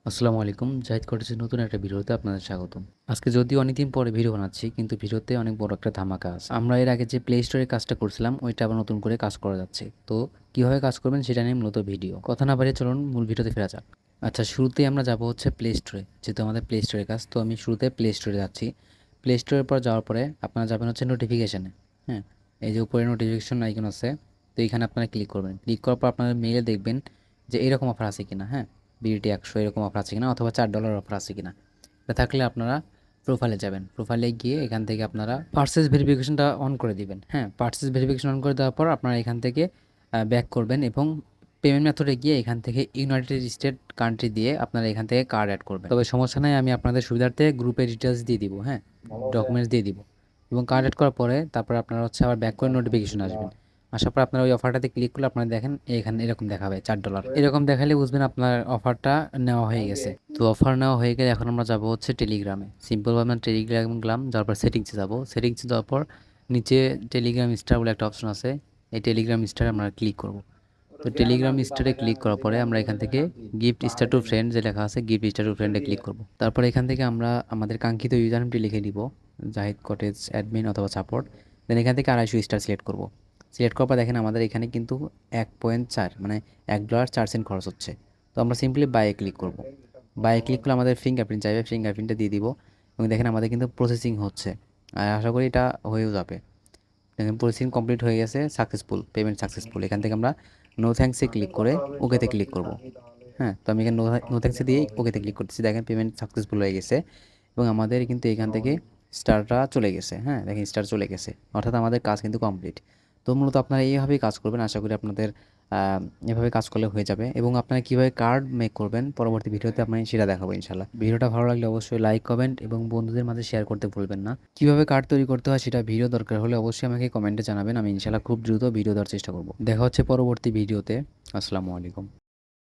আসসালামু আলাইকুম। জাহিদ কটেজের নতুন একটা ভিডিওতে আপনাদের স্বাগতম। আজকে যদিও অনেকদিন পরে ভিডিও বানাচ্ছি, কিন্তু ভিডিওতে অনেক বড় একটা ধামাকা আছে। আমরা এর আগে যে প্লে স্টোরের কাজটা করছিলাম, ওইটা আবার নতুন করে কাজ করা যাচ্ছে। তো কিভাবে কাজ করবেন সেটা নিয়ে মূলত ভিডিও। কথা না বাড়িয়ে চলুন মূল ভিডিওতে ফেরা যাক। আচ্ছা, শুরুতেই আমরা যাব হচ্ছে প্লে স্টোরে, যেহেতু আমাদের প্লে স্টোরের কাজ। তো আমি শুরুতে প্লে স্টোরে যাচ্ছি। প্লে স্টোরের পর যাওয়ার পরে আপনারা যাবেন হচ্ছে নোটিফিকেশানে। হ্যাঁ, এই যে উপরে নোটিফিকেশন আইকন আছে, তো এইখানে আপনারা ক্লিক করবেন। ক্লিক করার পর আপনারা মেইলে দেখবেন যে এরকম অফার আছে কিনা। হ্যাঁ, বিডিটি 100 এরকম অফার আছে কিনা, অথবা $4 অফার আছে কিনা। এটা থাকলে আপনারা প্রোফাইলে যাবেন। প্রোফাইলে গিয়ে এখান থেকে আপনারা পার্সেস ভেরিফিকেশনটা অন করে দিবেন। হ্যাঁ, পার্সেস ভেরিফিকেশন অন করে দেওয়ার পর আপনারা এখান থেকে ব্যাক করবেন এবং পেমেন্ট মেথডে গিয়ে এখান থেকে ইউনাইটেড স্টেট কান্ট্রি দিয়ে আপনারা এখান থেকে কার্ড অ্যাড করবেন। তবে সমস্যা নাই, আমি আপনাদের সুবিধার্থে গ্রুপের ডিটেলস দিয়ে দিব। হ্যাঁ, ডকুমেন্টস দিয়ে দিব এবং কার্ড অ্যাড করার পরে তারপর আপনারা হচ্ছে আবার ব্যাক করে নোটিফিকেশন আসবেন। আসার পর আপনারা ওই অফারটাতে ক্লিক করলে আপনারা দেখেন এখানে এরকম দেখাবে $4। এরকম দেখালে বুঝবেন আপনার অফারটা নেওয়া হয়ে গেছে। তো অফার নেওয়া হয়ে গেলে এখন আমরা যাব হচ্ছে টেলিগ্রামে। সিম্পলভাবে আমরা টেলিগ্রাম গেলাম, যাওয়ার পর সেটিংসে যাব। সেটিংসে যাওয়ার পর নিচে টেলিগ্রাম স্টার বলে একটা অপশন আছে, এই টেলিগ্রাম স্টারে আমরা ক্লিক করব। তো টেলিগ্রাম স্টারে ক্লিক করার পরে আমরা এখান থেকে গিফট স্টার টু ফ্রেন্ড যে লেখা আছে, গিফট স্টার টু ফ্রেন্ডে ক্লিক করব। তারপর এখান থেকে আমরা আমাদের কাঙ্ক্ষিত ইউজার নেমটি লিখে দিব, জাহিদ কটেজ অ্যাডমিন অথবা সাপোর্ট। দেন এখান থেকে 250 স্টার সিলেক্ট করব। সিলেক্ট করার পর দেখেন আমাদের এখানে কিন্তু 1.4 মানে $1.04 খরচ হচ্ছে। তো আমরা সিম্পলি বাইয়ে ক্লিক করব। বাইয়ে ক্লিক করলে আমাদের ফিঙ্গারপ্রিন্ট চাইবে, ফিঙ্গারপ্রিন্টটা দিয়ে দিব এবং দেখেন আমাদের কিন্তু প্রসেসিং হচ্ছে। আর আশা করি এটা হয়েও যাবে। দেখেন প্রসেসিং কমপ্লিট হয়ে গেছে, সাকসেসফুল, পেমেন্ট সাকসেসফুল। এখান থেকে আমরা নো থ্যাঙ্কসে ক্লিক করে ওকেতে ক্লিক করব। হ্যাঁ, তো আমি এখানে নো থ্যাঙ্কসে দিয়ে ওকেতে ক্লিক করতেছি। দেখেন পেমেন্ট সাকসেসফুল হয়ে গেছে এবং আমাদের কিন্তু এখান থেকে স্টারটা চলে গেছে। হ্যাঁ, দেখেন স্টার চলে গেছে, অর্থাৎ আমাদের কাজ কিন্তু কমপ্লিট। তো মূলত আপনারা এইভাবেই কাজ করবেন। আশা করি আপনাদের এভাবে কাজ করলে হয়ে যাবে। এবং আপনারা কীভাবে কার্ড মেক করবেন পরবর্তী ভিডিওতে আমি সেটা দেখাবো ইনশাল্লাহ। ভিডিওটা ভালো লাগলে অবশ্যই লাইক, কমেন্ট এবং বন্ধুদের মাঝে শেয়ার করতে ভুলবেন না। কীভাবে কার্ড তৈরি করতে হয় সেটা ভিডিও দরকার হলে অবশ্যই আমাকে কমেন্টে জানাবেন। আমি ইনশাল্লাহ খুব দ্রুত ভিডিও দেওয়ার চেষ্টা করব। দেখা হচ্ছে পরবর্তী ভিডিওতে। আসসালামু আলাইকুম।